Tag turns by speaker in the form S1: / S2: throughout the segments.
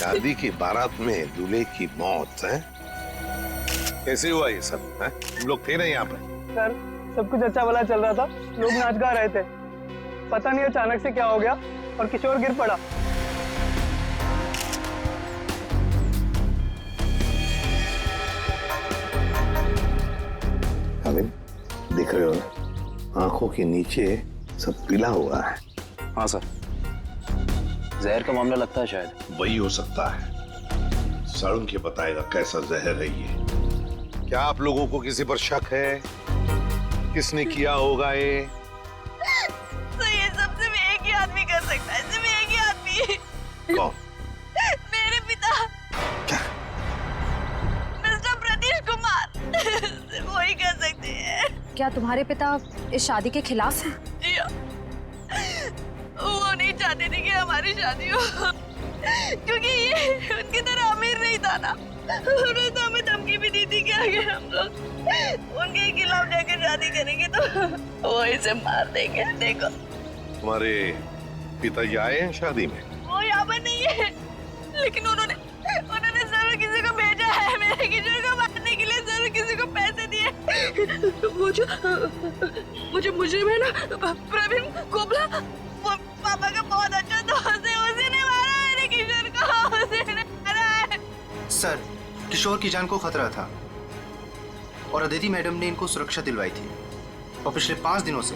S1: शादी की बारात में दूल्हे की मौत है। कैसे हुआ ये सब है? तुम लोग थे ना यहाँ पर?
S2: सर सब कुछ अच्छा भला चल रहा था, लोग नाच गा रहे थे, पता नहीं अचानक से क्या हो गया और किशोर गिर पड़ा।
S1: अमिन, दिख रहे हो ना, आंखों के नीचे सब पीला हुआ है।
S3: हाँ सर, जहर का मामला लगता है शायद।
S1: वही हो सकता है। सड़न के बताएगा कैसा जहर है ये। क्या आप लोगों को किसी पर शक है? किसने किया होगा ये?
S4: तो ये सब सिर्फ एक ही आदमी कर सकता है, सिर्फ एक ही आदमी।
S1: कौन?
S4: मेरे पिता।
S1: क्या?
S4: मिस्टर प्रतीश कुमार। सिर्फ वही कर सकते हैं।
S5: क्या तुम्हारे पिता इस शादी के खिलाफ हैं?
S4: जी हाँ। वो नहीं चाहते थे कि हमारी शादी हो, क्योंकि ये उनकी तरह अमीर नहीं था ना। उन्होंने तो हमें धमकी भी दी थी कि अगर हम लोग उनके खिलाफ जाकर शादी करेंगे तो वो इसे मार देंगे। देखो,
S1: तुम्हारे पिताजी आए हैं शादी में?
S4: वो यहाँ पर नहीं है, लेकिन उन्होंने जरूर किसी को भेजा है मेरे किशोर को मारने के लिए। जरूर किसी को पैसे दिए। मुझे मुजरिम है ना प्रवीण कोबला, वो पापा का बहुत अच्छा दोस्त है, उसी ने मारा मेरे किशोर को, उसी ने मारा है।
S6: सर, किशोर की जान को खतरा था और अदिति मैडम ने इनको सुरक्षा दिलवाई थी और पिछले 5 दिनों से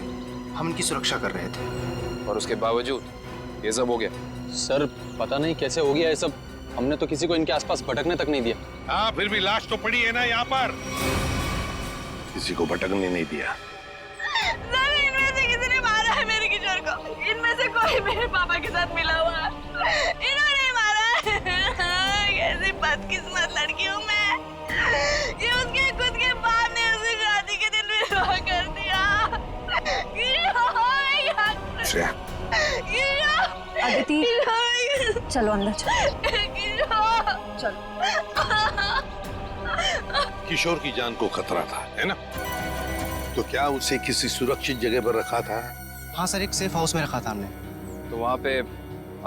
S6: हम इनकी सुरक्षा कर रहे थे।
S3: और उसके बावजूद ये सब हो गया। सर पता नहीं कैसे हो गया ये सब, हमने तो किसी को इनके आसपास भटकने तक नहीं दिया।
S1: हाँ, फिर भी लाश तो पड़ी है ना यहाँ पर। किसी को भटकने नहीं दिया।
S4: सर, इनमें से किसी ने मारा है मेरे किशोर को। इनमें से कोई मेरे पापा के साथ मिला हुआ है। इन्होंने मारा है। कैसी बदकिस्मत लड़की हूँ मैं कि उसके खुद के बाप ने उसे शादी के दिन विधवा कर दिया।
S5: अदिति, चलो अंदर चलो।
S1: किशोर की जान को खतरा था, है ना? तो क्या उसे किसी सुरक्षित जगह पर रखा था?
S6: हाँ सर, एक सेफ हाउस में रखा था हमने।
S3: तो वहाँ पे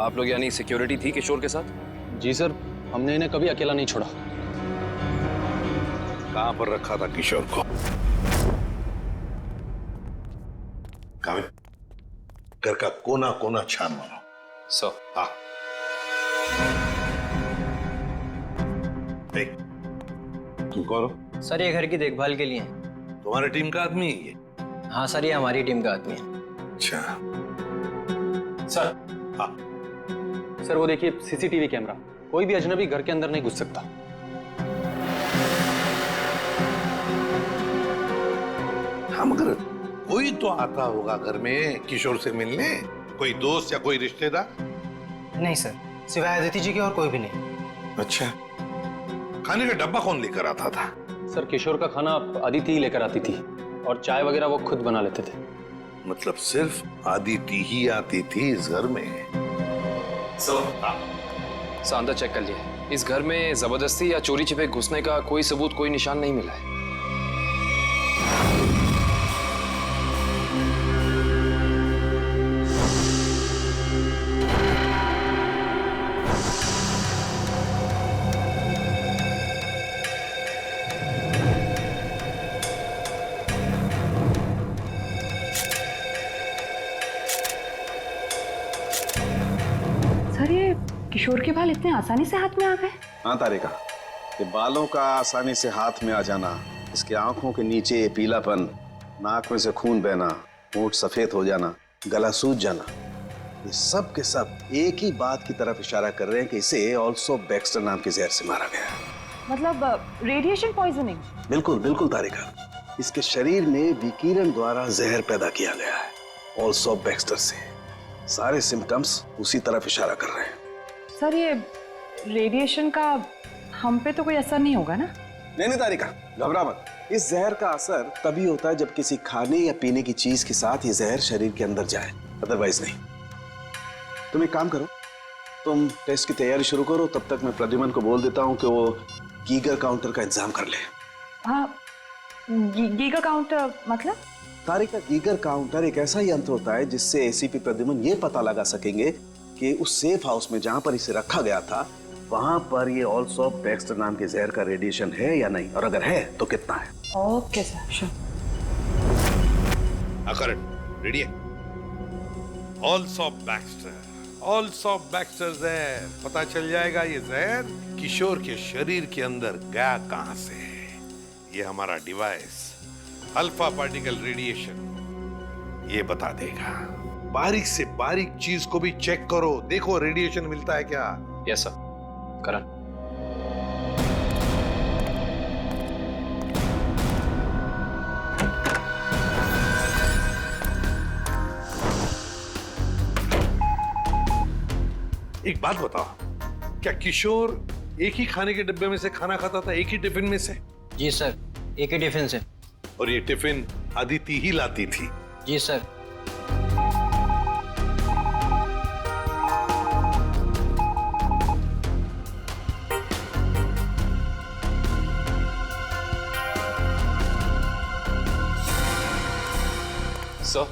S3: आप लोग यानी सिक्योरिटी थी किशोर के साथ? जी सर, हमने इन्हें कभी अकेला नहीं छोड़ा।
S1: कहाँ पर रखा था किशोर को? कामिल, घर का कोना कोना छान मारो।
S3: सर।
S1: हाँ। देख, तुम कौन हो?
S7: सर, ये घर की देखभाल के लिए है।
S1: तुम्हारी टीम का आदमी है ये?
S7: हाँ सर, ये हमारी टीम का आदमी है।
S1: अच्छा।
S3: सर।
S1: हाँ।
S3: सर वो देखिए सीसीटीवी कैमरा, कोई भी अजनबी घर के अंदर नहीं घुस सकता।
S1: हाँ, मगर कोई तो आता होगा घर में किशोर से मिलने, कोई दोस्त या कोई रिश्तेदार?
S6: नहीं सर, सिवाय अदिति जी के और कोई भी नहीं।
S1: अच्छा, खाने का डब्बा कौन लेकर आता था?
S3: सर किशोर का खाना अदिति ही लेकर आती थी और चाय वगैरह वो खुद बना लेते थे।
S1: मतलब सिर्फ अदिति ही आती थी इस घर में?
S3: सर अंदर चेक कर लिया, इस घर में जबरदस्ती या चोरी छिपे घुसने का कोई सबूत, कोई निशान नहीं मिला है।
S5: किशोर के बाल इतने आसानी से हाथ में आ गए?
S8: हाँ तारिका, ये बालों का आसानी से हाथ में आ जाना, इसके आंखों के नीचे पीलापन, नाक में से खून बहना, होंठ सफेद हो जाना, गला सूज जाना, ये सब के सब एक ही बात की तरफ इशारा कर रहे हैं कि इसे ऑल्सो बैक्स्टर नाम के जहर से मारा गया।
S5: मतलब रेडिएशन पॉइजनिंग?
S8: बिल्कुल बिल्कुल तारिका, इसके शरीर में विकिरण द्वारा जहर पैदा किया गया है, ऑल्सो बैक्स्टर से। सारे सिम्टम्स उसी तरफ इशारा कर रहे हैं।
S5: सर, ये रेडिएशन का हम पे तो कोई असर नहीं होगा ना?
S8: नहीं तारिका, घबरा मत। इस जहर का असर तभी होता है जब किसी खाने या पीने की चीज के साथ ये जहर शरीर के अंदर जाए, अदरवाइज नहीं। तुम एक काम करो, तुम टेस्ट की तैयारी शुरू करो, तब तक मैं प्रद्युमन को बोल देता हूँ कि वो गीगर काउंटर का इंतजाम कर ले।
S5: हाँ, गीगर काउंटर मतलब?
S8: तारिका, गीगर काउंटर एक ऐसा यंत्र होता है जिससे एसीपी प्रद्युमन ये पता लगा सकेंगे कि उस सेफ हाउस में जहां पर इसे रखा गया था वहां पर ये ऑल्सो बैक्स्टर नाम के जहर का रेडिएशन है या नहीं, और अगर है तो कितना है।
S5: Okay sir, sure.
S1: Karan ready है? ऑल्सो बैक्स्टर जहर, पता चल जाएगा ये जहर किशोर के शरीर के अंदर गया कहां से है। ये हमारा डिवाइस अल्फा पार्टिकल रेडिएशन ये बता देगा। बारीक से बारीक चीज को भी चेक करो, देखो रेडिएशन मिलता है क्या।
S3: Yes sir. करण,
S1: एक बात बताओ, क्या किशोर एक ही खाने के डिब्बे में से खाना खाता था, एक ही टिफिन में से?
S7: जी सर, एक ही टिफिन से।
S1: और ये टिफिन अदिति ही लाती थी?
S7: जी सर।
S3: सर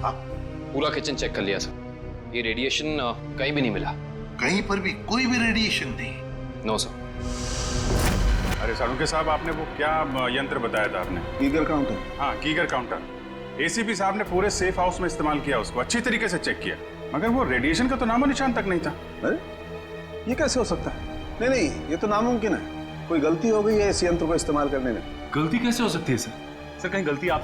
S1: हाँ,
S3: पूरा किचन चेक कर लिया सर, ये रेडिएशन कहीं भी नहीं मिला।
S1: कहीं पर भी कोई भी रेडिएशन नहीं?
S3: No sir.
S9: अरे सालुंके साहब, आपने वो क्या यंत्र बताया था आपने?
S8: कीगर काउंटर।
S9: हाँ, कीगर काउंटर। एसीपी साहब ने पूरे सेफ हाउस में इस्तेमाल किया, उसको अच्छी तरीके से चेक किया, मगर वो रेडिएशन का तो नामो निशान तक नहीं था।
S8: अरे ये कैसे हो सकता है? नहीं नहीं, ये तो नामुमकिन है। कोई गलती हो गई है इस यंत्र को इस्तेमाल करने में।
S9: गलती कैसे हो सकती है सर? सर कहीं गलती आप,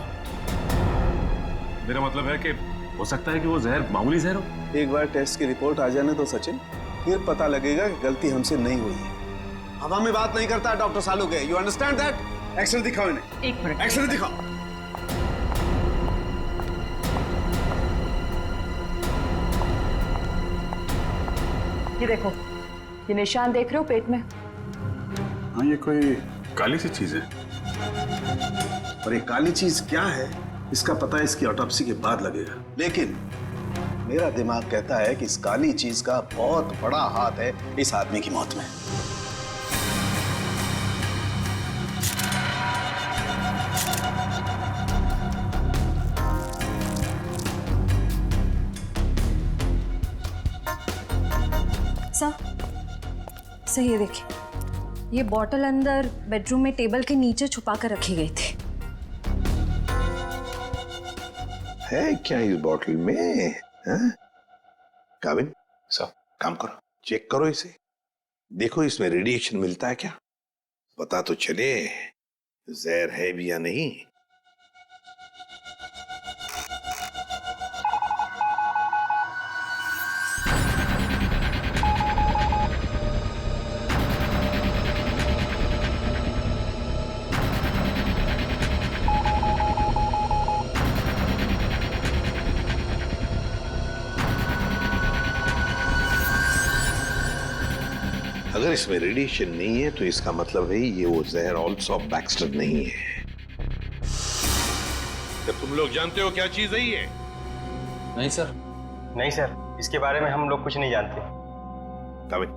S9: मेरा मतलब है कि हो सकता है कि वो जहर मामूली जहर हो।
S8: एक बार टेस्ट की रिपोर्ट आ जाने तो सचिन, फिर पता लगेगा कि गलती हमसे नहीं हुई है। हवा में बात नहीं करता doctor Saluke, you understand that? Xray दिखाओ इन्हें।
S5: एक मिनट।
S8: एक्सरे दिखाओ।
S5: ये देखो, ये निशान देख रहे हो पेट में?
S9: हाँ, ये कोई काली सी चीज है।
S8: और ये काली चीज क्या है इसका पता इसकी ऑटोप्सी के बाद लगेगा, लेकिन मेरा दिमाग कहता है कि इस काली चीज का बहुत बड़ा हाथ है इस आदमी की मौत में।
S10: सर ये देखिए, ये बॉटल अंदर बेडरूम में टेबल के नीचे छुपा कर रखी गई थी।
S1: है क्या इस बॉटल में? काविन
S3: सर,
S1: काम करो, चेक करो इसे, देखो इसमें रेडिएशन मिलता है क्या, पता तो चले जहर है भी या नहीं। अगर इसमें रेडिएशन नहीं है तो इसका मतलब है ये वो जहर ऑल्सो बैक्स्टर नहीं है। तो तुम लोग जानते हो क्या चीज है ये?
S3: नहीं सर।
S7: नहीं सर, इसके बारे में हम लोग कुछ नहीं जानते।
S1: काविन,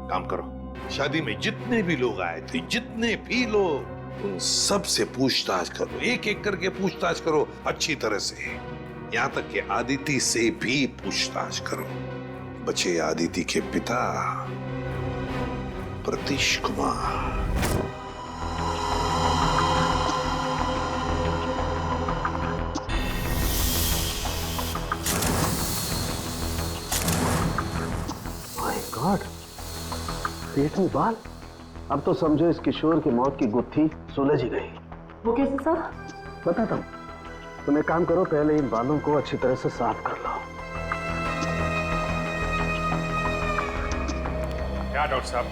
S1: काम करो, शादी में जितने भी लोग आए थे, जितने भी लोग, उन सब से पूछताछ करो, एक एक करके पूछताछ करो अच्छी तरह से, यहां तक कि आदिति से भी पूछताछ करो। बचे आदिति के पिता प्रतीश कुमार।
S8: माय गॉड, पेट में बाल। अब तो समझो इस किशोर की मौत की गुत्थी सुलझ ही गई।
S5: वो कैसे सर?
S8: बताता हूँ, तुम एक काम करो, पहले इन बालों को अच्छी तरह से साफ कर लो।
S9: क्या डॉक्टर साहब,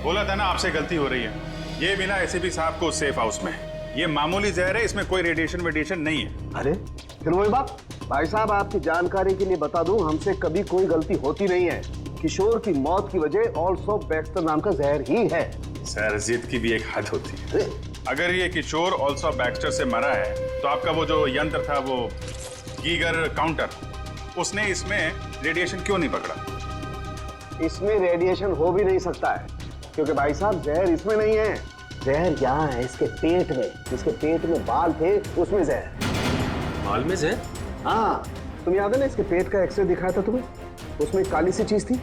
S9: बोला था ना आपसे गलती हो रही है। ये बिना एसीपी साहब को सेफ हाउस में, ये मामूली जहर है, इसमें कोई रेडिएशन नहीं है।
S8: अरे फिर वही बात। भाई साहब, आपकी जानकारी के लिए बता दूं, हमसे कभी कोई गलती होती नहीं है। किशोर की मौत की वजह ऑल्सो बैक्स्टर नाम का जहर ही है।
S9: सर, जिद की भी एक हद होती है। अगर ये किशोर ऑल्सो बैक्स्टर से मरा है तो आपका वो जो यंत्र था, वो गीगर काउंटर, उसने इसमें रेडिएशन क्यों नहीं पकड़ा?
S8: इसमें रेडिएशन हो भी नहीं सकता है, क्योंकि भाई साहब जहर इसमें नहीं है, जहर यहाँ है इसके पेट में। जिसके पेट में बाल थे उसमें जहर।
S3: बाल में जहर?
S8: हाँ, तुम याद है ना इसके पेट का एक्सरे दिखाया था तुम्हें, उसमें काली सी चीज थी।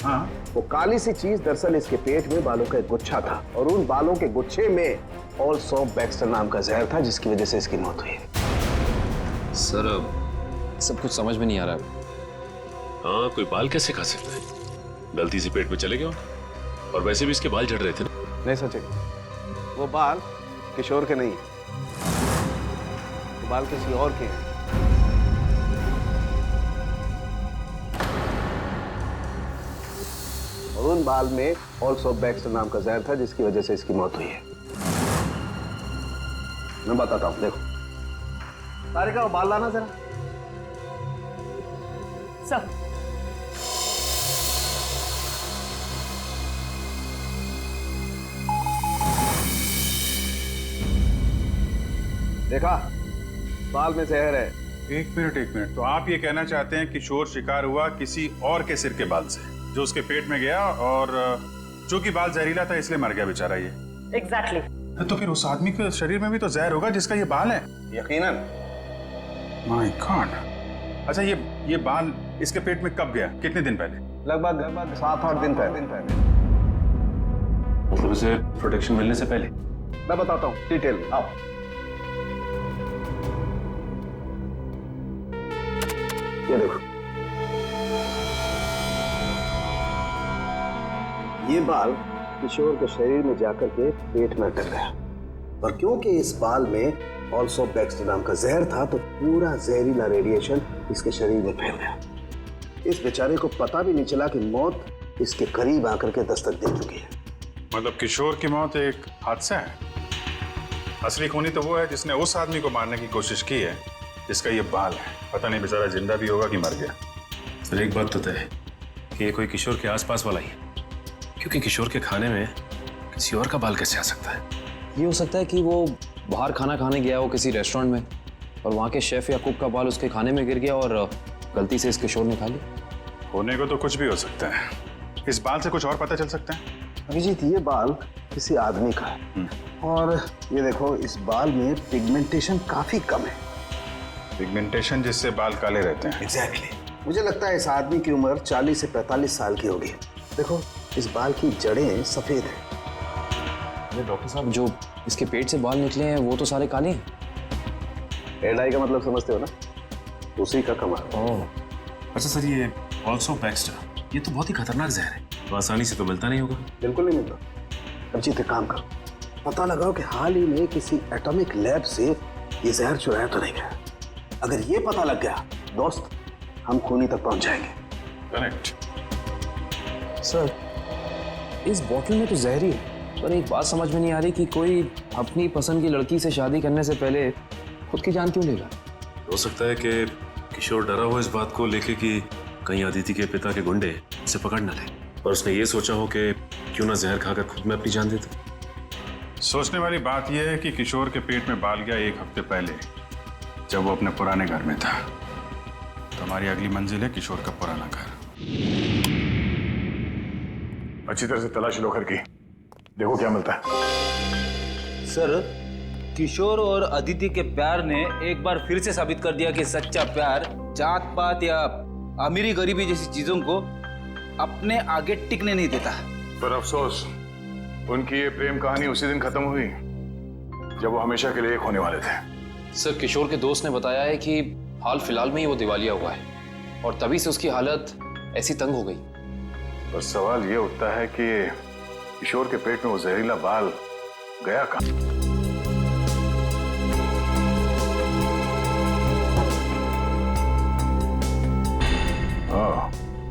S9: हाँ।
S8: वो काली सी चीज दरअसल इसके पेट में बालों का एक गुच्छा था और उन बालों के गुच्छे में ऑल्सो बैक्स्टर नाम का जहर था जिसकी वजह से इसकी मौत हुई।
S3: सर सब कुछ समझ में नहीं आ रहा है।
S11: हाँ, कोई बाल कैसे खा सकता है? गलती से पेट में चले गए होंगे। और वैसे भी इसके बाल झड़ रहे थे ना।
S8: नहीं सचिन, वो बाल किशोर के नहीं है, वो बाल किसी और के हैं। और उन बाल में ऑल्सो बैक्स्टर नाम का जहर था जिसकी वजह से इसकी मौत हुई है। मैं बताता हूं, देखो तारिका, वो बाल लाना जरा।
S5: सर
S8: देखा, बाल में जहर है।
S9: एक मिनट। तो आप ये कहना चाहते हैं किशोर शिकार हुआ किसी और के सिर के बाल से, जो उसके पेट में गया, और चूंकि बाल जहरीला था इसलिए मर गया बेचारा ये।
S5: एग्जैक्टली।
S9: तो फिर उस आदमी के शरीर में भी तो जहर होगा जिसका ये बाल है।
S8: यकीनन।
S9: My God. अच्छा, ये बाल इसके पेट में कब गया? कितने दिन पहले?
S8: लगभग 7-8 दिन पहले।
S11: मतलब इसे प्रोटेक्शन मिलने से पहले।
S8: मैं बताता हूँ डिटेल में, आओ। ये देखो, ये बाल किशोर के शरीर में जाकर के पेट में अटक गया, और क्योंकि इस बाल में ऑल्सो बैक्स्टर नाम का जहर था तो पूरा जहरीला रेडिएशन इसके शरीर में फैल गया। इस बेचारे को पता भी नहीं चला कि मौत इसके करीब आकर के दस्तक दे चुकी है।
S9: मतलब किशोर की मौत एक हादसा है। असली खूनी तो वो है जिसने उस आदमी को मारने की कोशिश की है जिसका ये बाल है। पता नहीं बेचारा जिंदा भी होगा कि मर गया।
S11: सर एक बात तो तय है कि ये कोई किशोर के आसपास वाला ही है, क्योंकि किशोर के खाने में किसी और का बाल कैसे आ सकता है?
S3: ये हो सकता है कि वो बाहर खाना खाने गया हो किसी रेस्टोरेंट में, और वहाँ के शेफ या कुक का बाल उसके खाने में गिर गया और गलती से इस किशोर ने खा लिया।
S9: होने को तो कुछ भी हो सकता है। इस बाल से कुछ और पता चल सकता है?
S8: अभिजीत, ये बाल किसी आदमी का है, और ये देखो इस बाल में पिगमेंटेशन काफी कम है।
S9: पिगमेंटेशन जिससे बाल काले रहते हैं।
S8: एग्जैक्टली। मुझे लगता है इस आदमी की उम्र 40 से 45 साल की होगी। देखो, इस बाल की जड़ें सफेद हैं।
S3: डॉक्टर साहब, जो इसके पेट से बाल निकले हैं वो तो सारे काले हैं।
S8: हेयर डाई का मतलब समझते हो ना, उसी का कमाल।
S3: ओह,
S11: अच्छा सर, ये ऑल्सो बैक्स्टर, ये तो बहुत ही खतरनाक जहर है, तो आसानी से तो मिलता नहीं होगा।
S8: बिल्कुल नहीं मिलता। अभिजीत, एक काम करो, पता लगाओ कि हाल ही में किसी एटॉमिक लैब से ये जहर चुराया तो नहीं गया। अगर ये पता लग गया दोस्त, हम खूनी तक पहुंच जाएंगे।
S9: करेक्ट।
S3: सर इस बोतल में तो जहर ही है, पर एक बात समझ में नहीं आ रही कि कोई अपनी पसंद की लड़की से शादी करने से पहले खुद की जान क्यों लेगा?
S11: हो सकता है कि किशोर डरा हो इस बात को लेके कि कहीं अदिति के पिता के गुंडे इसे पकड़ न ले, और उसने ये सोचा हो कि क्यों ना जहर खाकर खुद में अपनी जान दे दे।
S9: सोचने वाली बात यह है कि किशोर के पेट में बाल गया 1 हफ्ते पहले, जब वो अपने पुराने घर में था। तो हमारी अगली मंजिल है किशोर का पुराना घर। अच्छी तरह से तलाश लो घर की, देखो क्या मिलता है।
S12: सर, किशोर और अदिति के प्यार ने एक बार फिर से साबित कर दिया कि सच्चा प्यार जात पात या अमीरी गरीबी जैसी चीजों को अपने आगे टिकने नहीं देता।
S9: पर अफसोस, उनकी ये प्रेम कहानी उसी दिन खत्म हुई जब वो हमेशा के लिए एक होने वाले थे।
S3: सर, किशोर के दोस्त ने बताया है कि हाल फिलहाल में ही वो दिवालिया हुआ है, और तभी से उसकी हालत ऐसी तंग हो गई।
S9: बस सवाल ये उठता है कि किशोर के पेट में वो जहरीला बाल गया कहाँ?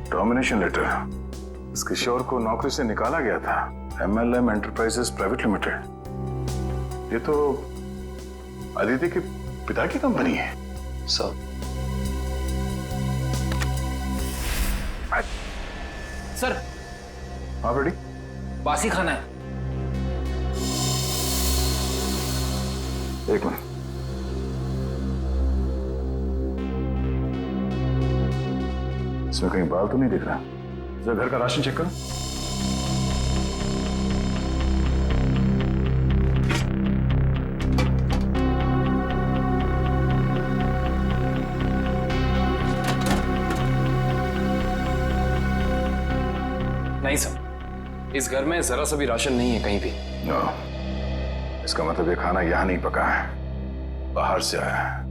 S9: Termination letter. इस किशोर को नौकरी से निकाला गया था MLM एंटरप्राइजेस प्राइवेट लिमिटेड। ये तो अदिति के पिता की कंपनी है।
S3: सर
S12: सर,
S9: हाँ बेटी,
S12: बासी खाना है।
S9: एक मिनट। इसमें कहीं बाल तो नहीं दिख रहा। जरा घर का राशन चेक करो।
S3: इस घर में जरा सा भी राशन नहीं है कहीं भी।
S8: नो, इसका मतलब ये खाना यहाँ नहीं पका है, बाहर से आया है।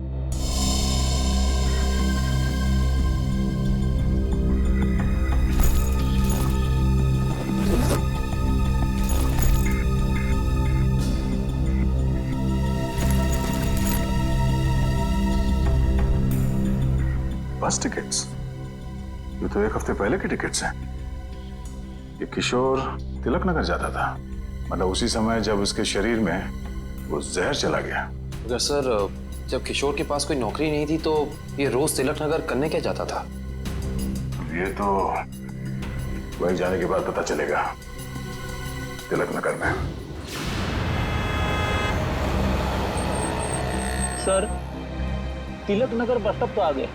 S8: बस टिकट्स? ये तो एक हफ्ते पहले के टिकट्स हैं। ये किशोर तिलक नगर जाता था, मतलब उसी समय जब उसके शरीर में वो जहर चला गया।
S3: अगर सर जब किशोर के पास कोई नौकरी नहीं थी तो ये रोज तिलक नगर करने क्या जाता था?
S8: ये तो वहीं जाने के बाद पता चलेगा। तिलक नगर में।
S12: Sir, Tilak Nagar bus stop तो आ गए,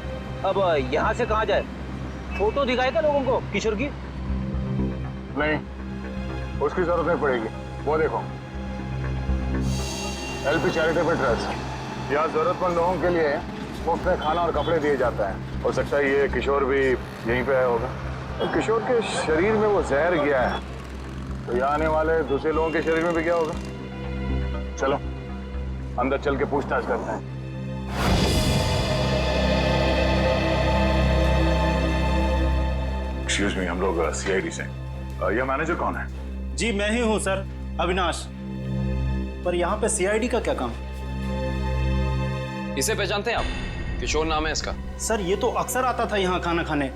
S12: अब यहाँ से कहाँ जाए? फोटो दिखाएगा लोगों को किशोर की?
S8: नहीं, उसकी जरूरत नहीं पड़ेगी। वो देखो, एलपी चैरिटेबल ट्रस्ट, यहाँ जरूरतमंद लोगों के लिए मुफ्त में खाना और कपड़े दिए जाता है। हो सकता है ये किशोर भी यहीं पे आया होगा। और किशोर के शरीर में वो जहर गया है, तो यहाँ आने वाले दूसरे लोगों के शरीर में भी क्या होगा? चलो अंदर चल के पूछताछ करते हैं। एक्सक्यूज मी, हम लोग सीआईडी से। यह मैनेजर कौन है?
S6: जी मैं ही हूँ सर, अविनाश। पर यहाँ पे सीआईडी का क्या काम?
S3: इसे पहचानते हैं आप? किशोर नाम है इसका।
S6: सर ये तो अक्सर आता था यहाँ खाना खाने,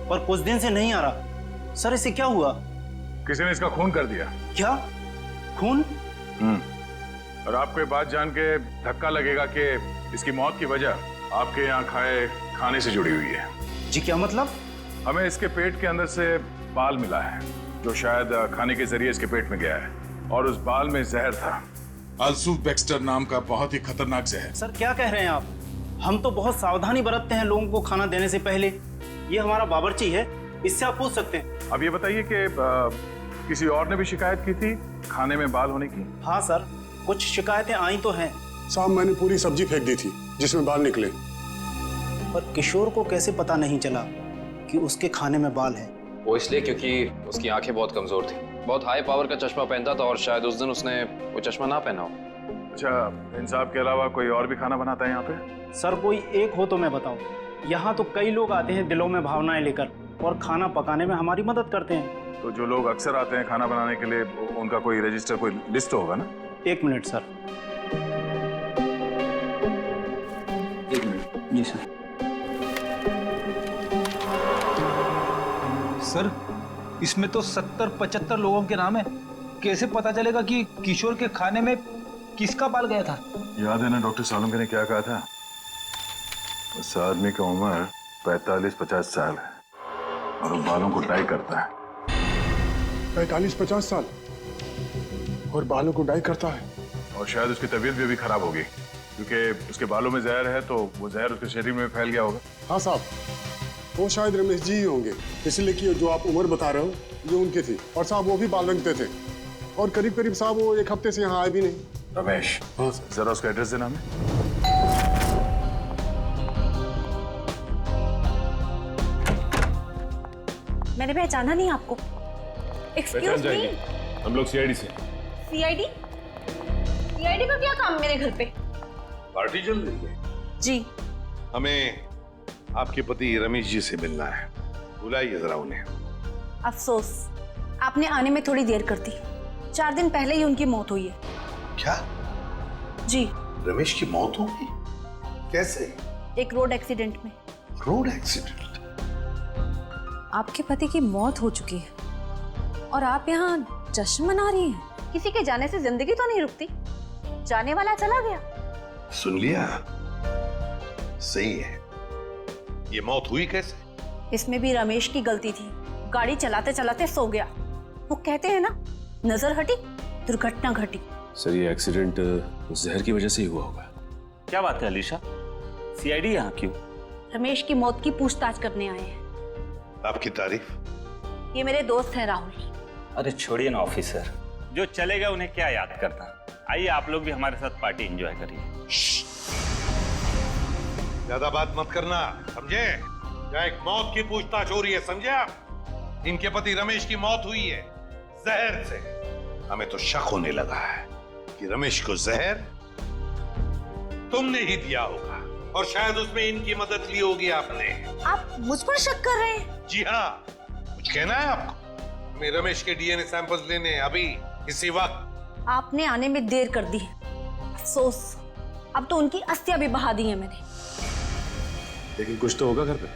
S6: पर कुछ दिन से नहीं आ रहा। सर इसे क्या हुआ?
S8: किसी ने इसका खून कर दिया।
S6: क्या खून?
S8: और आपको ये बात जान के धक्का लगेगा कि इसकी मौत की वजह आपके यहाँ खाए खाने से जुड़ी हुई है।
S6: जी क्या मतलब?
S8: हमें इसके पेट के अंदर से बाल मिला है, जो शायद खाने के जरिए इसके पेट में गया है, और उस बाल में जहर था,
S9: अल्सूफ बेक्स्टर नाम का बहुत ही खतरनाक जहर।
S6: सर क्या कह रहे हैं आप? हम तो बहुत सावधानी बरतते हैं लोगों को खाना देने से पहले। ये हमारा बावर्ची है, इससे आप पूछ सकते हैं।
S8: अब ये बताइए कि किसी और ने भी शिकायत की थी खाने में बाल होने की?
S6: हाँ सर, कुछ शिकायतें आई तो हैं।
S13: साहब मैंने पूरी सब्जी फेंक दी थी जिसमें बाल निकले।
S6: पर किशोर को कैसे पता नहीं चला कि उसके खाने में बाल है?
S3: वो इसलिए क्योंकि उसकी आंखें बहुत कमजोर थी, बहुत हाई पावर का चश्मा पहनता था और शायद उस दिन उसने वो चश्मा ना पहना हो।
S8: अच्छा, इन साहब के अलावा कोई और भी खाना बनाता है यहाँ पे?
S6: सर कोई एक हो तो मैं बताऊं। यहाँ तो कई लोग आते हैं दिलों में भावनाएं लेकर और खाना पकाने में हमारी मदद करते हैं।
S8: तो जो लोग अक्सर आते हैं खाना बनाने के लिए, उनका कोई रजिस्टर, कोई लिस्ट होगा ना?
S6: एक मिनट सर। एक मिनट। जी सर।
S12: सर इसमें तो 70-75 लोगों के नाम है, कैसे पता चलेगा कि किशोर के खाने में किसका बाल गया था?
S8: याद है ना डॉक्टर सालम ने क्या कहा था? उस आदमी की उम्र 45-50 साल है और वो बालों को डाई करता है।
S13: 45-50 साल और बालों को डाई करता है?
S8: और शायद उसकी तबीयत भी अभी खराब होगी, क्योंकि उसके बालों में जहर है, तो वो जहर उसके शरीर में फैल गया होगा।
S13: हाँ साहब, वो शायद रमेश जी ही होंगे, इसलिए कि जो आप उम्र बता रहे हो ये उनकी थी। और साहब वो भी बाल रंगते थे, और करीब करीब साहब वो एक हफ्ते से यहाँ आए भी नहीं।
S8: रमेश? हाँ सर। जरा उसका एड्रेस देना हमें।
S10: मैंने पहचाना नहीं आपको। एक्सक्यूज मी,
S11: हम लोग सीआईडी से।
S10: सीआईडी? सीआईडी का क्या काम मेरे घर पे?
S1: पार्टी चल रही है
S10: जी।
S1: हमें आपके पति रमेश जी से मिलना है, बुलाइए जरा उन्हें।
S10: अफसोस, आपने आने में थोड़ी देर कर दी। 4 दिन पहले ही उनकी मौत हुई है।
S1: क्या?
S10: जी।
S1: रमेश की मौत हो गई? कैसे?
S10: एक रोड एक्सीडेंट में।
S1: Road accident?
S10: आपके पति की मौत हो चुकी है और आप यहाँ जश्न मना रही हैं। किसी के जाने से जिंदगी तो नहीं रुकती, जाने वाला चला गया।
S1: सुन लिया? सही है। ये मौत हुई कैसे?
S10: इसमें भी रमेश की गलती थी, गाड़ी चलाते चलाते सो गया। वो कहते हैं ना, नजर हटी दुर्घटना घटी।
S11: सर ये एक्सीडेंट जहर की वजह से ही हुआ होगा।
S12: क्या बात है अलीशा, सीआईडी यहाँ क्यों?
S10: रमेश की मौत की पूछताछ करने आए हैं।
S1: आपकी तारीफ?
S10: ये मेरे दोस्त हैं राहुल।
S12: अरे छोड़िए ना ऑफिसर, जो चले गए उन्हें क्या याद करना। आइए आप लोग भी हमारे साथ पार्टी एंजॉय करिए।
S1: ज्यादा बात मत करना, समझे? यहाँ एक मौत की पूछताछ हो रही है, समझे आप? इनके पति रमेश की मौत हुई है, जहर से हमें तो शक होने लगा है कि रमेश को जहर तुमने ही दिया होगा और शायद उसमें इनकी मदद ली होगी आपने।
S10: आप मुझ पर शक कर रहे हैं?
S1: जी हाँ, कुछ कहना है आपको? मैं रमेश के डीएनए सैंपल्स लेने अभी इसी वक्त।
S10: आपने आने में देर कर दी। अफसोस, अब तो उनकी अस्थियां भी बहा दी है मैंने।
S11: लेकिन कुछ तो होगा घर पे,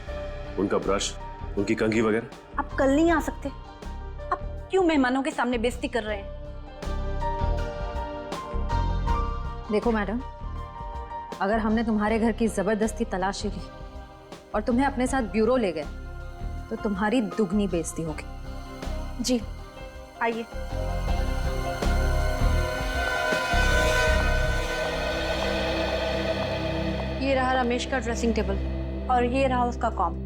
S11: उनका ब्रश, उनकी कंघी वगैरह।
S10: आप कल नहीं आ सकते? आप क्यों मेहमानों के सामने बेइज्जती कर रहे हैं? देखो मैडम, अगर हमने तुम्हारे घर की जबरदस्ती तलाशी ली और तुम्हें अपने साथ ब्यूरो ले गए तो तुम्हारी दुगनी बेइज्जती होगी। जी आइए। ये रहा रमेश का ड्रेसिंग टेबल और ये रहा उसका कॉम।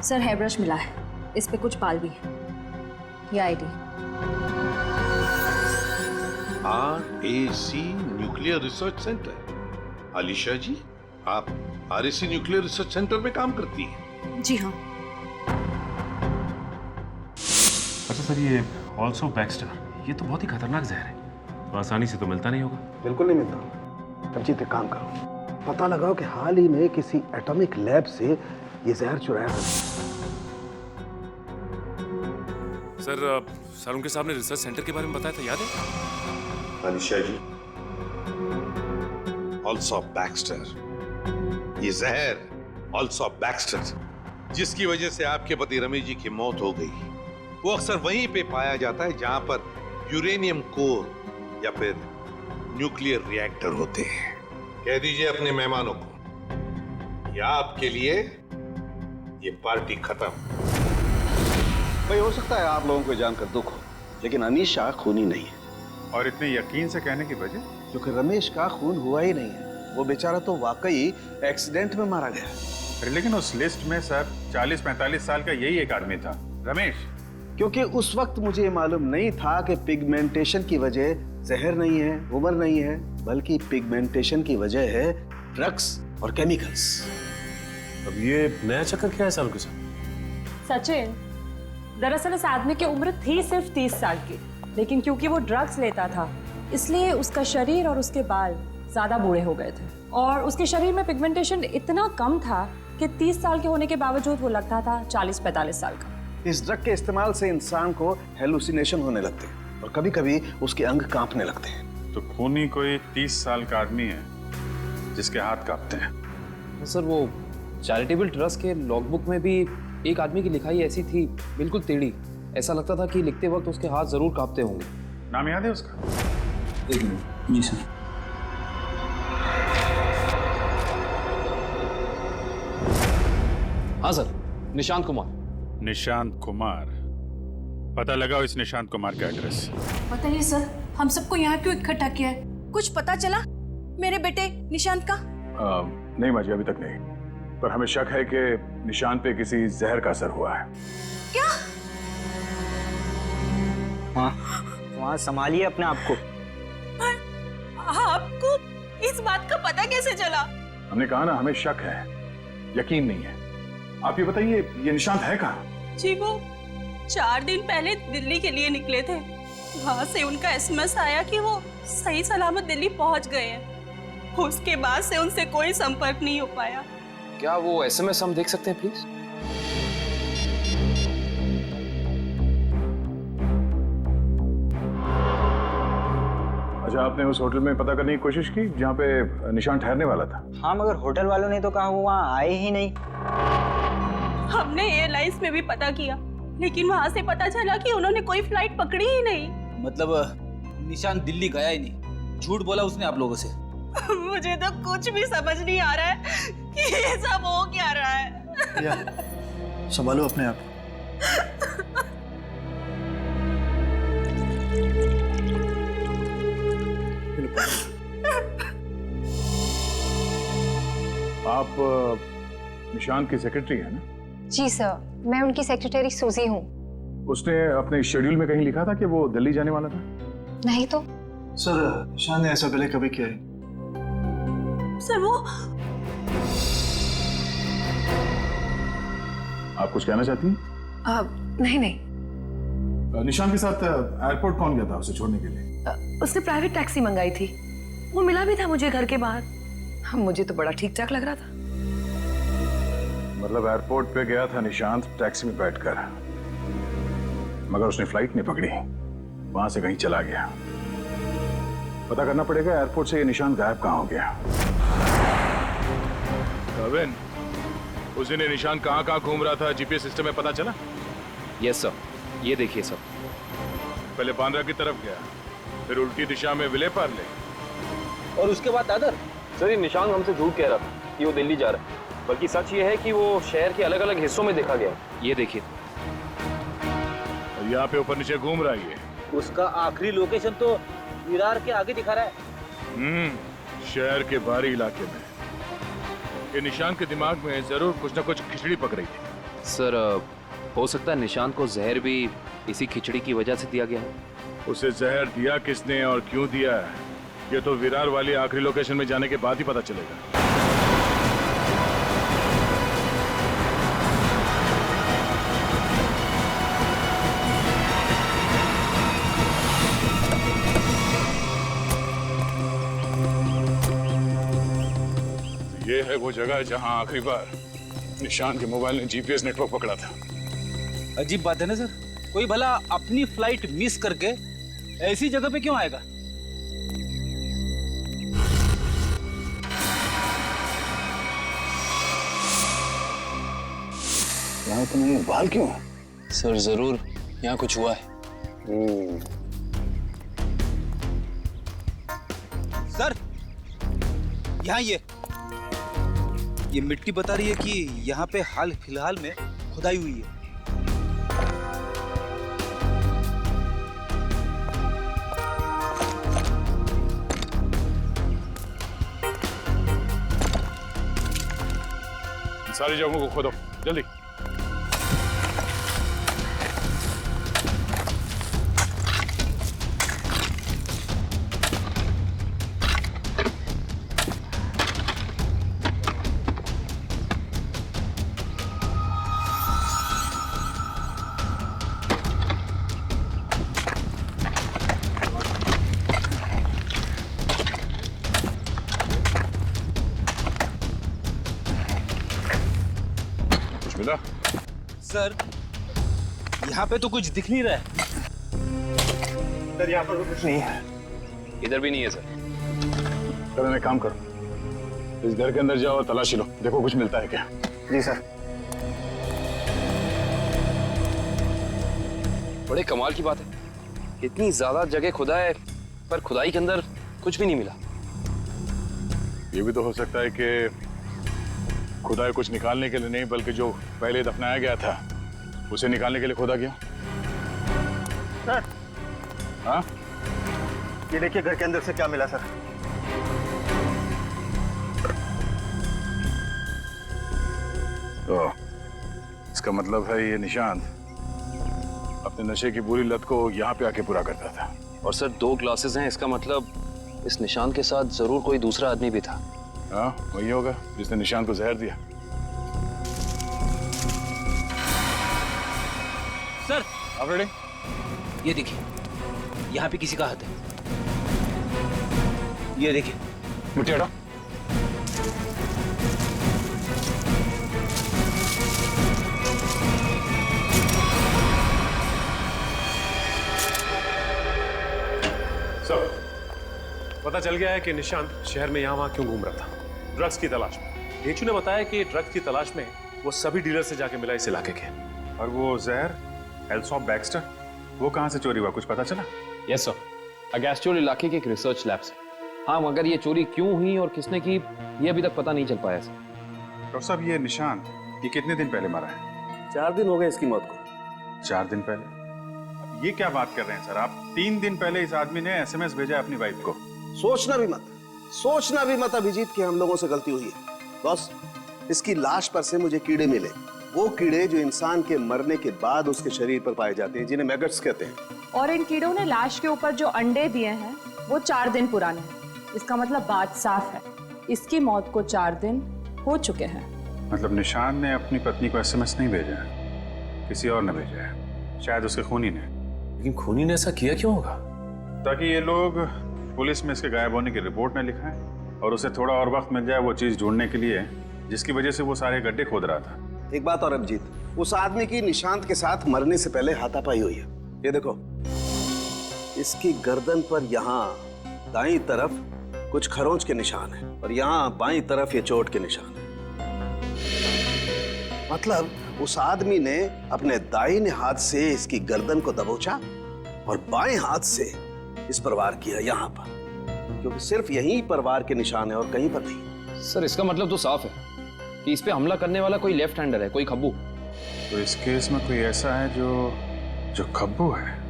S10: सर, हेयर ब्रश मिला है, इस पे कुछ बाल भी है। ये ID.
S1: RAC nuclear research centre. Alisha ji, आप RAC न्यूक्लियर रिसर्च सेंटर में काम करती हैं?
S10: जी हाँ।
S11: अच्छा सर, ये ऑल्सो बैक्स्टर, ये तो बहुत ही खतरनाक जहर है, तो आसानी से तो मिलता नहीं होगा।
S8: बिल्कुल नहीं मिलता। रंजीत, एक काम करो, पता लगाओ कि हाल ही में किसी एटॉमिक लैब से ये जहर चुराया था।
S11: सर उनके सामने रिसर्च सेंटर के बारे में बताया था, याद है?
S1: अलीशा जी, ऑल्सो बैक्स्टर, ये जहर ऑल्सो बैक्स्टर जिसकी वजह से आपके पति रमेश जी की मौत हो गई, वो अक्सर वहीं पे पाया जाता है जहां पर यूरेनियम कोर या फिर न्यूक्लियर रिएक्टर होते हैं। कह दीजिए अपने मेहमानों को, या आपके लिए ये पार्टी खत्म।
S8: भाई, हो सकता है आप लोगों को जानकर दुख हो, लेकिन अनीशा खूनी नहीं है।
S9: और इतने यकीन से कहने की वजह?
S8: क्योंकि रमेश का खून हुआ ही नहीं है, वो बेचारा तो वाकई एक्सीडेंट में मारा गया।
S9: अरे लेकिन उस लिस्ट में सर 40-45 साल का यही एक आदमी था, रमेश।
S8: क्योंकि उस वक्त मुझे ये मालूम नहीं था कि पिगमेंटेशन की वजह जहर नहीं है, उम्र नहीं है, बल्कि पिगमेंटेशन की वजह है ड्रग्स और केमिकल्स।
S11: अब ये नया चक्कर क्या है साल के साथ?
S5: सचिन, दरअसल इस आदमी की उम्र थी सिर्फ 30 साल की, लेकिन क्योंकि वो ड्रग्स लेता था इसलिए उसका शरीर और उसके बाल ज्यादा बूढ़े हो गए थे और उसके शरीर में पिगमेंटेशन इतना कम था कि 30 साल के होने के बावजूद वो लगता था 40-45 साल का।
S8: इस ड्रग के इस्तेमाल से इंसान को हेलुसिनेशन होने लगते हैं और कभी-कभी उसके अंग कांपने लगते हैं।
S9: तो खूनी कोई 30 साल का आदमी है जिसके हाथ कांपते हैं।
S3: सर, वो चैरिटेबल ट्रस्ट के लॉगबुक में भी एक आदमी की लिखाई ऐसी थी, बिल्कुल टेढ़ी। ऐसा लगता था कि लिखते वक्त उसके हाथ जरूर कांपते होंगे।
S9: नाम याद है उसका?
S3: एक मिनट। जी सर। हाँ सर, निशांत कुमार।
S9: निशांत कुमार, पता लगाओ इस निशांत कुमार का एड्रेस।
S4: बताइए सर, हम सबको यहाँ क्यों इकट्ठा किया है? कुछ पता चला मेरे बेटे निशांत का?
S9: नहीं माजी, अभी तक नहीं, पर हमें शक है कि निशांत पे किसी जहर का असर हुआ है।
S4: क्या?
S7: वहाँ संभालिए अपने आप को।
S4: आपको इस बात का पता कैसे चला?
S9: हमने कहा ना, हमें शक है, यकीन नहीं है। आप ये बताइए, ये निशांत है कहाँ?
S4: जी, वो 4 दिन पहले दिल्ली के लिए निकले थे। वहाँ से उनका SMS आया कि वो सही सलामत दिल्ली पहुँच गए हैं। उसके बाद से उनसे कोई संपर्क नहीं हो पाया।
S3: क्या वो SMS हम देख सकते हैं प्लीज?
S9: अच्छा, आपने उस होटल में पता करने की कोशिश की जहाँ पे निशांत ठहरने वाला था?
S7: हाँ, मगर होटल वालों ने तो कहा वो वहाँ आए ही नहीं।
S4: हमने एयरलाइंस में भी पता किया, लेकिन वहाँ से पता चला कि उन्होंने कोई फ्लाइट पकड़ी ही नहीं।
S12: मतलब निशांत दिल्ली गया ही नहीं, झूठ बोला उसने आप लोगों से?
S4: मुझे तो कुछ भी समझ नहीं आ रहा है कि ये सब हो क्या रहा है।
S7: संभालो अपने आप।
S9: आप निशांत की सेक्रेटरी है ना?
S14: जी सर, मैं उनकी सेक्रेटरी सूजी हूँ।
S9: उसने अपने शेड्यूल में कहीं लिखा था कि वो दिल्ली जाने वाला था?
S14: नहीं तो।
S6: सर निशान ने ऐसा पहले कभी किया है?
S4: सर वो
S9: आप कुछ कहना चाहती हैं?
S14: नहीं नहीं,
S9: निशान के साथ एयरपोर्ट कौन गया था उसे छोड़ने के लिए?
S4: उसने प्राइवेट टैक्सी मंगाई थी। वो मिला भी था मुझे घर के बाहर। मुझे तो बड़ा ठीक ठाक लग रहा था।
S9: मतलब एयरपोर्ट पे गया था निशांत टैक्सी में बैठकर, मगर उसने फ्लाइट नहीं पकड़ी, वहां से कहीं चला गया। पता करना पड़ेगा एयरपोर्ट से ये निशांत गायब कहाँ हो गया। कविन, उस दिन ये निशांत कहाँ घूम रहा था जीपीएस सिस्टम में पता चला?
S3: यस सर, ये देखिए सर।
S9: पहले बांद्रा की तरफ गया, फिर उल्टी दिशा में विले पार्ले,
S12: और उसके बाद दादर।
S3: सर ये निशांत हमसे झूठ कह रहा था कि वो दिल्ली जा रहा है, बल्कि सच ये है कि वो शहर के अलग अलग हिस्सों में देखा गया। ये देखिए,
S9: और यहाँ पे ऊपर नीचे घूम रहा है ये।
S12: उसका आखिरी लोकेशन तो विरार के आगे दिखा रहा है।
S9: शहर के बाहरी इलाके में। ये निशांत के दिमाग में जरूर कुछ ना कुछ खिचड़ी पक रही थी।
S3: सर हो सकता है निशांत को जहर भी इसी खिचड़ी की वजह से दिया गया है।
S9: उसे जहर दिया किसने और क्यों दिया है, ये तो विरार वाली आखिरी लोकेशन में जाने के बाद ही पता चलेगा। ये है वो जगह जहां आखिरी बार निशांत के मोबाइल ने जीपीएस नेटवर्क पकड़ा था।
S12: अजीब बात है ना सर, कोई भला अपनी फ्लाइट मिस करके ऐसी जगह पे क्यों आएगा?
S8: यहाँ तो नहीं, बाल क्यों है?
S3: सर जरूर यहाँ कुछ हुआ है।
S12: सर यहाँ ये मिट्टी बता रही है कि यहाँ पे हाल फिलहाल में खुदाई हुई है।
S9: सारी जगहों को खोदो जल्दी। मिला?
S12: सर यहाँ पे तो कुछ दिख नहीं रहा है।
S6: सर यहाँ पर तो कुछ नहीं है।
S3: इधर भी नहीं है सर।
S9: चलो एक काम करो, इस घर के अंदर जाओ और तलाशी लो, देखो कुछ मिलता है क्या।
S6: जी सर।
S3: बड़े कमाल की बात है, इतनी ज्यादा जगह खुदा है पर खुदाई के अंदर कुछ भी नहीं मिला।
S9: ये भी तो हो सकता है कि खुदाई कुछ निकालने के लिए नहीं, बल्कि जो पहले दफनाया गया था उसे निकालने के लिए खोदा गया।
S6: सर,
S9: हाँ
S6: ये देखिए घर के अंदर से क्या मिला सर।
S9: तो इसका मतलब है ये निशांत अपने नशे की बुरी लत को यहाँ पे आके पूरा करता था।
S3: और सर 2 ग्लासेस हैं, इसका मतलब इस निशांत के साथ जरूर कोई दूसरा आदमी भी था।
S9: हाँ वही होगा जिसने निशांत को जहर दिया।
S12: सर
S9: आप रेडी?
S12: ये देखिए, यहाँ पे किसी का हाथ है। ये देखिए,
S9: मिट्टी हटाओ।
S11: सर पता चल गया है कि निशांत शहर में यहाँ वहाँ क्यों घूम रहा था, ड्रग्स की तलाश में। हेचू ने बताया कि ड्रग्स की तलाश में वो सभी डीलर से जाके मिला इस इलाके के।
S9: और वो जहर एल्सॉप बैक्स्टर, वो कहाँ से चोरी हुआ, कुछ पता चला?
S3: यस सर, अगेस्ट्योल इलाके के एक रिसर्च लैब से। हाँ मगर ये चोरी क्यों हुई और किसने की ये अभी तक पता नहीं चल पाया सर।
S9: डॉक्टर साहब ये निशांत ये कितने दिन पहले मरा है?
S15: 4 दिन हो गए इसकी मौत को।
S9: 4 दिन पहले? अब ये क्या बात कर रहे हैं सर आप? 3 दिन पहले इस आदमी ने एसएमएस भेजा अपनी वाइफ को।
S15: सोचना भी मत अभिजीत कि हम लोगों से गलती हुई है।
S8: बॉस, इसकी लाश पर से मुझे कीड़े मिले, वो कीड़े जो इंसान के मरने के बाद उसके शरीर पर पाए जाते हैं, जिन्हें मैगट्स कहते हैं।
S5: और इन कीड़ों ने लाश के ऊपर जो अंडे दिए हैं वो 4 दिन पुराने हैं। इसका मतलब बात साफ है, इसकी मौत को 4 दिन हो चुके हैं।
S9: मतलब निशान ने अपनी पत्नी को एसएमएस नहीं भेजा है, किसी और ने भेजा है, शायद उसके खूनी ने।
S11: लेकिन खूनी ने ऐसा किया क्यों होगा?
S9: ताकि ये लोग पुलिस में इसके गायब होने की रिपोर्ट न लिखाएं और उसे थोड़ा और वक्त मिल जाए वो चीज ढूंढने के लिए जिसकी वजह से वो सारे गड्ढे खोद रहा था।
S8: एक बात और अभिजीत, उस आदमी की निशांत के साथ मरने से पहले हाथापाई हुई है। ये देखो, इसकी गर्दन पर यहाँ दाईं तरफ कुछ खरोंच के निशान है और यहाँ बाईं तरफ ये चोट के निशान है। मतलब उस आदमी ने अपने दाहिने हाथ से इसकी गर्दन को दबोचा और बाएं हाथ से इस पर वार किया यहाँ पर, क्योंकि सिर्फ यहीं पर वार के निशान है और कहीं पर नहीं।
S3: सर इसका मतलब तो साफ है कि इस पे हमला करने वाला कोई लेफ्ट हैंडर है, कोई खब्बू।
S9: तो इस केस में कोई ऐसा है जो खब्बू है।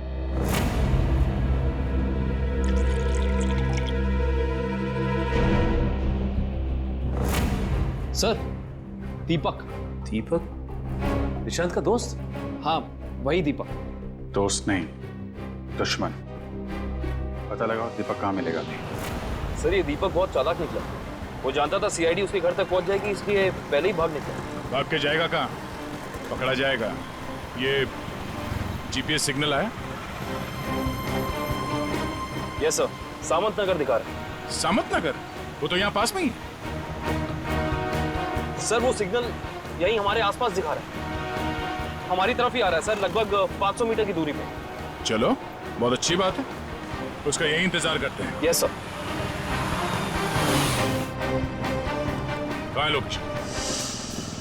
S3: सर दीपक।
S11: दीपक? निशांत का दोस्त?
S3: हाँ वही दीपक।
S9: दोस्त नहीं, दुश्मन। पता लगाओ दीपक कहाँ मिलेगा।
S3: सर ये दीपक बहुत चालाक निकला, वो जानता था सीआईडी उसके घर तक पहुंच जाएगी, इसलिए पहले ही भाग निकला।
S9: भाग के जाएगा कहाँ? पकड़ा जाएगा। ये जीपीएस सिग्नल आया?
S3: यस सर, सामंत नगर दिखा रहा है।
S9: सामंत नगर? वो तो यहाँ पास में ही।
S3: सर वो सिग्नल यही हमारे आसपास दिखा रहा है, हमारी तरफ ही आ रहा है सर, लगभग 500 मीटर की दूरी पे।
S9: चलो बहुत अच्छी बात है, उसका यही इंतजार करते हैं।
S3: Yes sir.
S9: कहाँ है लोकेशन?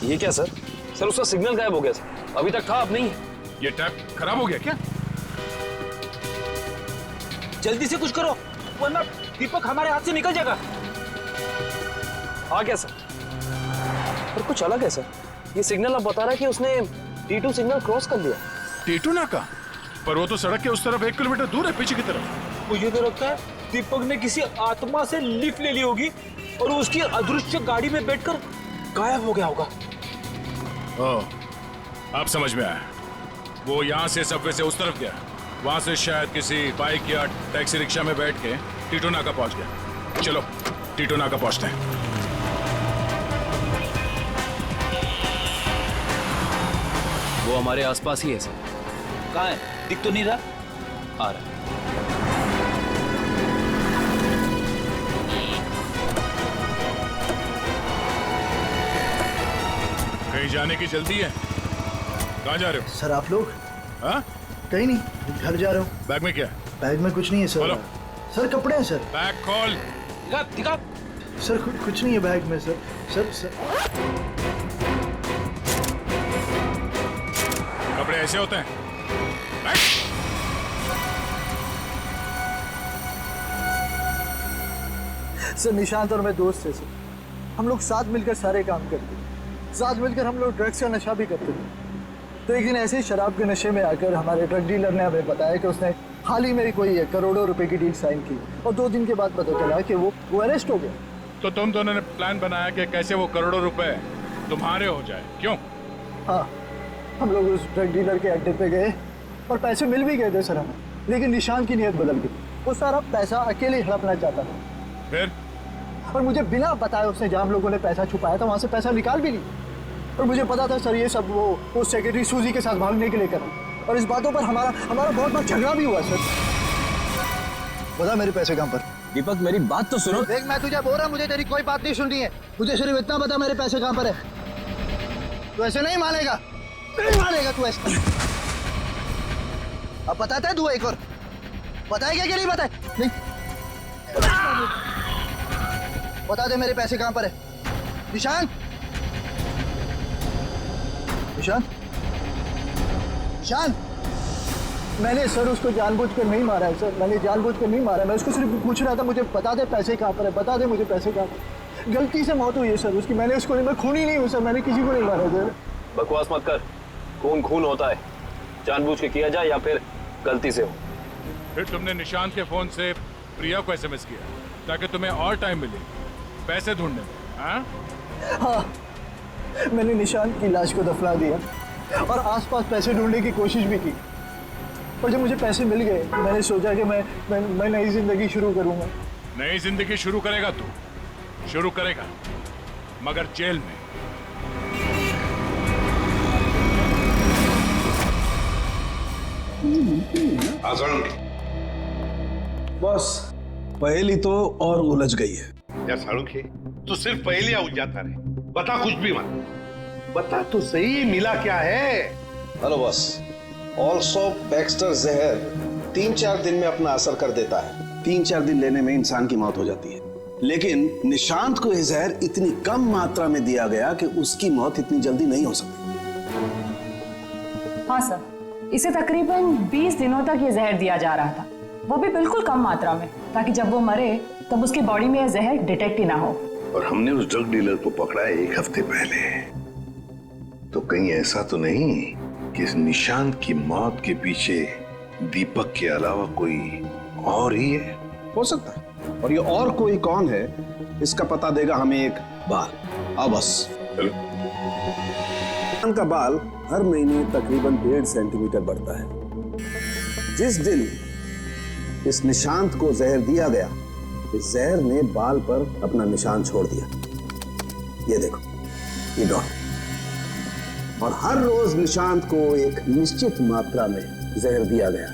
S3: ये क्या सर? सर उसका सिग्नल गायब हो गया सर, अभी तक था अब नहीं।
S9: ये टैप खराब हो गया क्या?
S12: जल्दी से कुछ करो वरना दीपक हमारे हाथ से निकल जाएगा।
S3: आ गया सर, पर कुछ अलग है सर। ये सिग्नल अब बता रहा है कि उसने T2 सिग्नल क्रॉस कर लिया।
S9: T2 नाका? पर वो तो सड़क के उस तरफ 1 किलोमीटर दूर है, पीछे की तरफ।
S12: मुझे तो लगता है दीपक ने किसी आत्मा से लिफ्ट ले ली होगी और उसकी अदृश्य गाड़ी में बैठकर गायब हो गया होगा।
S9: ओह, अब समझ में आया। वो यहाँ से सबवे से उस तरफ गया, वहां से शायद किसी बाइक या टैक्सी रिक्शा में बैठ के T2 नाका पहुंच गया। चलो T2 नाका पहुंचते हैं।
S3: वो हमारे आसपास ही है सर।
S12: कहाँ है? दिख तो नहीं रहा।
S3: आ रहा है।
S9: कहीं जाने की जल्दी है? कहाँ जा रहे हो?
S16: सर आप लोग?
S9: हाँ?
S16: कहीं नहीं, घर जा रहा हूँ।
S9: बैग में क्या?
S16: बैग में कुछ नहीं है सर।
S9: खोलो।
S16: सर कपड़े हैं सर।
S9: बैग खोल।
S12: दिखा।
S16: सर कुछ नहीं है बैग में सर। सर
S9: कपड़े ऐसे होते हैं?
S16: सर निशांत और मैं दोस्त थे सर, हम लोग साथ मिलकर सारे काम करते थे, साथ मिलकर हम लोग ड्रग्स का नशा भी करते थे। तो एक दिन ऐसे ही शराब के नशे में आकर हमारे ड्रग डीलर ने हमें बताया कि उसने हाल ही में कोई करोड़ों रुपए की डील साइन की और 2 दिन के बाद पता चला कि वो अरेस्ट हो गया।
S9: तो तुम दोनों ने प्लान बनाया कि कैसे वो करोड़ों रुपए तुम्हारे हो जाए, क्यों?
S16: हाँ, हम लोग उस ड्रग डीलर के अड्डे पे गए और पैसे मिल भी गए थे सर हमें, लेकिन निशांत की नीयत बदल गई। वो सारा पैसा अकेले हड़पना चाहता था।
S9: फिर?
S16: और मुझे बिना बताए उसने जहाँ हम लोगों ने पैसा छुपाया था वहाँ से पैसा निकाल भी लिया। और मुझे पता था सर ये सब वो सेक्रेटरी सूजी के साथ भागने के लिए करा, और इस बातों पर हमारा बहुत बार झगड़ा भी हुआ सर। बता मेरे पैसे कहाँ पर?
S12: दीपक मेरी बात तो सुनो।
S16: देख मैं तुझे बोल रहा, मुझे तेरी कोई बात नहीं सुननी है, मुझे सिर्फ इतना बता मेरे पैसे कहाँ पर है। तू ऐसे नहीं मानेगा, नहीं मानेगा तू ऐसे। अब बताता है तू एक और, बताएगा कि नहीं बताए? नहीं बता दे मेरे पैसे कहाँ पर है। निशांत, निशांत, निशांत। मैंने सर उसको जानबूझकर नहीं मारा है सर, मैंने जानबूझकर नहीं मारा है। मैं उसको सिर्फ पूछ रहा था मुझे बता दे पैसे कहाँ पर है, बता दे मुझे पैसे कहाँ पर। गलती से मौत हुई है सर उसकी, मैंने उसको नहीं, मैं खून ही नहीं हूँ सर, मैंने किसी को नहीं मारा सर।
S3: बकवास मत कर, खून खून होता है, जानबूझ के किया जाए या फिर गलती से हो।
S9: फिर तुमने निशांत के फोन से प्रिया को एसएमएस किया ताकि तुम्हें और टाइम मिले पैसे ढूंढने में, हाँ?
S16: हाँ, मैंने निशांत की लाश को दफना दिया और आसपास पैसे ढूंढने की कोशिश भी की। और जब मुझे पैसे मिल गए, मैंने सोचा कि मैं नई जिंदगी शुरू करूंगा।
S9: नई जिंदगी शुरू करेगा तू, शुरू करेगा, मगर जेल में।
S8: बस पहेली तो और उलझ गई है।
S1: यार साळुंखे, तू सिर्फ पहेलियां उलझाता रहे, बता कुछ भी मत, बता तो सही मिला क्या है।
S8: हेलो बस, ऑल्सो बैक्स्टर जहर 3-4 दिन में अपना असर कर देता है। 3-4 दिन लेने में इंसान की मौत हो जाती है, लेकिन निशांत को यह जहर इतनी कम मात्रा में दिया गया कि उसकी मौत इतनी जल्दी नहीं हो सकती।
S5: हाँ सर, इसे तकरीबन 20 दिनों तक ये जहर दिया जा रहा था, वो भी बिल्कुल कम मात्रा में, ताकि जब वो मरे तब उसकी बॉडी में यह जहर डिटेक्ट ही ना हो।
S1: और हमने उस ड्रग डीलर को पकड़ा है 1 हफ्ते पहले, तो कहीं ऐसा तो नहीं कि इस निशांत की मौत के पीछे दीपक के अलावा कोई और ही है?
S8: हो सकता है, और ये और कोई कौन है इसका पता देगा हमें एक बाल। अब बस का बाल हर महीने तकरीबन 1.5 सेंटीमीटर बढ़ता है। जिस दिन इस निशांत को जहर दिया गया, इस जहर ने बाल पर अपना निशान छोड़ दिया। ये देखो, ये डॉट। और हर रोज निशांत को एक निश्चित मात्रा में जहर दिया गया,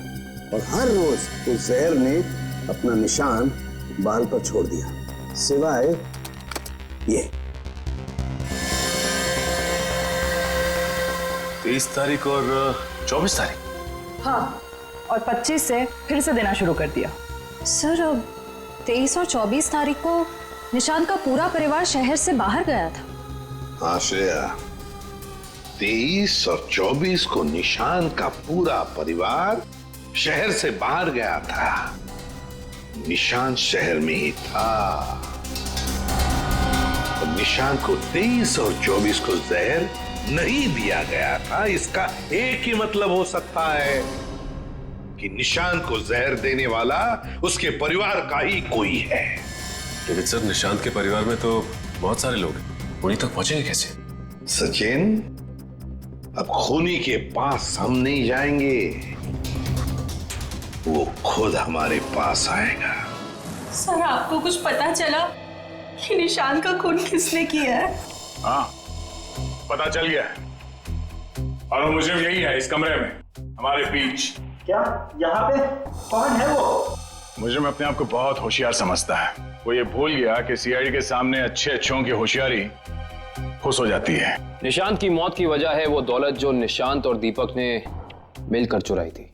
S8: और हर रोज उस जहर ने अपना निशान बाल पर छोड़ दिया, सिवाय ये।
S11: 23 तारीख और 24 तारीख।
S5: हाँ, और 25 से फिर से देना शुरू कर दिया।
S10: सर, अब 23 और 24 तारीख को निशांत का पूरा परिवार शहर से बाहर गया था।
S1: हाँ श्रेया, 23 और 24 को निशांत का पूरा परिवार शहर से बाहर गया था। निशांत शहर में ही था, तो निशांत को 23 और 24 को जहर नहीं दिया गया था। इसका एक ही मतलब हो सकता है कि निशांत को जहर देने वाला उसके परिवार का ही कोई है।
S11: लेकिन सर, निशांत के परिवार में तो बहुत सारे लोग हैं, उन्हीं तक पहुंचेंगे कैसे?
S1: सचिन, अब खूनी के पास हम नहीं जाएंगे, वो खुद हमारे पास आएगा।
S4: सर, आपको कुछ पता चला कि निशांत का खून किसने किया है?
S9: हाँ, पता चल गया है, और वो मुजरिम यही है, इस कमरे में हमारे बीच।
S7: क्या यहाँ पे कौन है वो?
S9: मुजरिम अपने आप को बहुत होशियार समझता है। वो ये भूल गया कि सीआईडी के सामने अच्छे अच्छों की होशियारी फुस हो जाती है।
S3: निशांत की मौत की वजह है वो दौलत जो निशांत और दीपक ने मिलकर चुराई थी।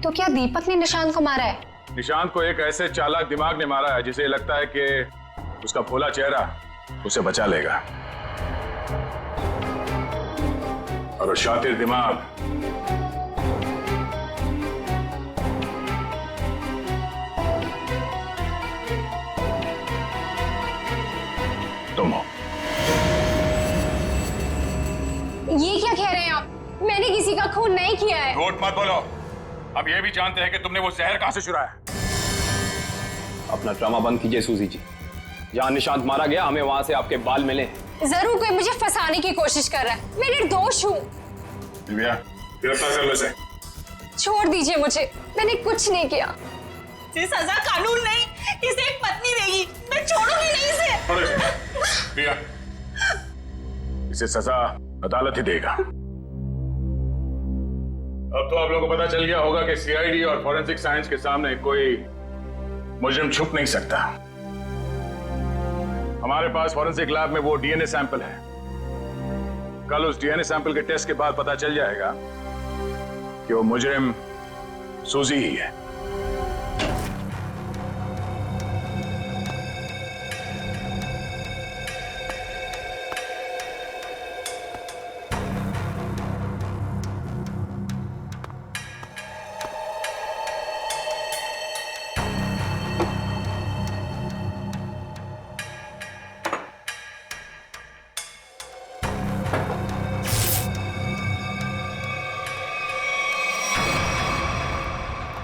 S14: तो क्या दीपक ने निशांत को मारा है?
S9: निशांत को एक ऐसे चालाक दिमाग ने मारा है जिसे लगता है कि उसका भोला चेहरा उसे बचा लेगा, और वो शातिर दिमाग तुम हो।
S14: ये क्या कह रहे हैं आप? मैंने किसी का खून नहीं किया है।
S9: झूठ मत बोलो। अब ये भी जानते हैं कि तुमने वो जहर कहां से चुराया।
S3: अपना ड्रामा बंद कीजिए सूजी जी। जहां निशांत मारा गया, हमें वहां से आपके बाल मिले।
S14: जरूर कोई मुझे फंसाने की कोशिश कर रहा है। मैं निर्दोष हूँ।
S9: दिव्या, गिरफ्तार कर लो इसे।
S14: छोड़ दीजिए मुझे, मैंने कुछ नहीं किया।
S4: इसे सजा कानून नहीं, इसे एक पत्नी देगी। मैं छोड़ूंगी नहीं इसे।
S9: छोड़ो इसे। दिव्या, इसे सजा अदालत ही देगा। अब तो आप लोगों को पता चल गया होगा कि सीआईडी और फॉरेंसिक साइंस के सामने कोई मुजरिम छुप नहीं सकता। हमारे पास फॉरेंसिक लैब में वो डीएनए सैंपल है। कल उस डीएनए सैंपल के टेस्ट के बाद पता चल जाएगा कि वो मुजरिम सूजी ही है।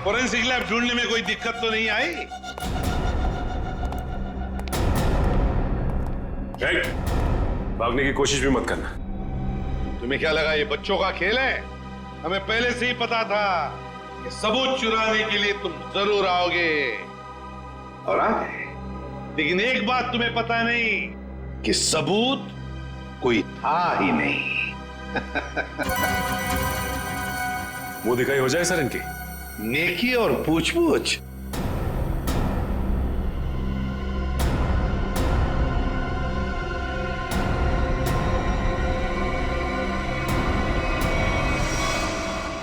S1: फोरेंसिक लैब ढूंढने में कोई दिक्कत तो नहीं आई?
S11: भागने की कोशिश भी मत करना।
S1: तुम्हें क्या लगा ये बच्चों का खेल है? हमें पहले से ही पता था कि सबूत चुराने के लिए तुम जरूर आओगे, और आ गए। लेकिन एक बात तुम्हें पता नहीं कि सबूत कोई था ही नहीं।
S11: मुंह दिखाई हो जाए सर इनकी।
S1: नेकी और पूछ-पूछ।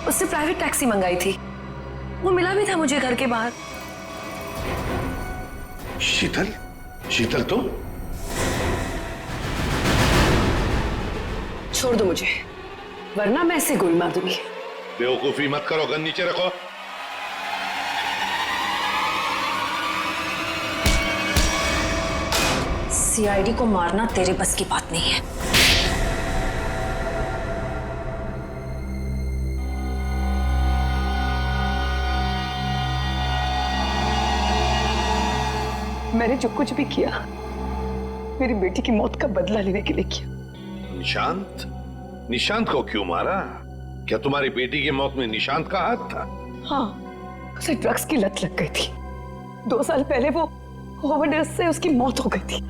S4: उससे प्राइवेट टैक्सी मंगाई थी, वो मिला भी था मुझे घर के बाहर।
S1: शीतल? शीतल तुम?
S4: छोड़ दो मुझे, वरना मैं इसे गोली मार दूंगी।
S1: बेवकूफी मत करो, गन नीचे रखो।
S4: सीआईडी को मारना तेरे बस की बात नहीं है।
S17: मैंने जो कुछ भी किया मेरी बेटी की मौत का बदला लेने के लिए किया।
S1: निशांत? निशांत को क्यों मारा? क्या तुम्हारी बेटी की मौत में निशांत का हाथ था?
S17: हाँ, उसे ड्रग्स की लत लग गई थी। 2 साल पहले वो ओवरडोज से उसकी मौत हो गई थी।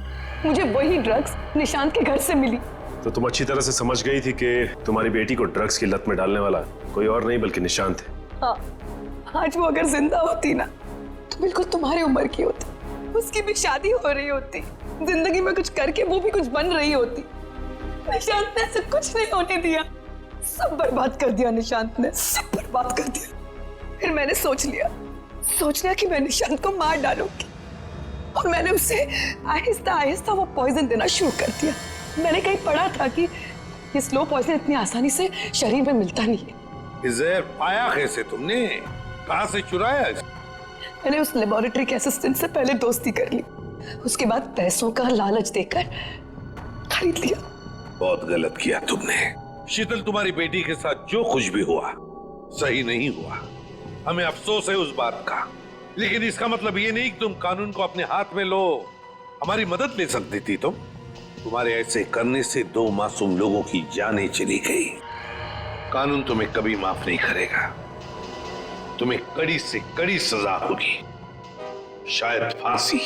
S17: मुझे वही ड्रग्स निशांत के घर से मिली।
S11: तो तुम अच्छी तरह से समझ गई थी कि तुम्हारी बेटी को ड्रग्स की लत में डालने वाला कोई और नहीं बल्कि निशांत है।
S17: हाँ, आज वो अगर जिंदा होती ना तो बिल्कुल तुम्हारी उम्र की होती। उसकी भी शादी हो रही होती, जिंदगी में कुछ करके वो भी कुछ बन रही होती। निशांत ने ऐसा कुछ नहीं होने दिया, सब बर्बाद कर दिया निशांत ने, सब बर्बाद कर दिया। फिर मैंने सोच लिया कि मैं निशांत को मार डालूंगी, और मैंने उसे आहिस्ता आहिस्ता वो पॉइजन देना शुरू कर दिया। मैंने कहीं पढ़ा था कि ये स्लो पॉइजन इतनी आसानी से शरीर में मिलता नहीं है।
S1: जहर पाया कैसे तुमने? कहां से चुराया?
S17: मैंने उस लेबोरेटरी के असिस्टेंट से पहले दोस्ती कर ली, उसके बाद पैसों का लालच देकर खरीद लिया।
S1: बहुत गलत किया तुमने। शीतल, तुम्हारी बेटी के साथ जो कुछ भी हुआ सही नहीं हुआ। हमें अफसोस है उस बात का, लेकिन इसका मतलब ये नहीं कि तुम कानून को अपने हाथ में लो। हमारी मदद ले सकती थी तुम। तुम्हारे ऐसे करने से 2 मासूम लोगों की जानें चली गई। कानून तुम्हें कभी माफ नहीं करेगा। तुम्हें कड़ी से कड़ी सजा होगी, शायद फांसी।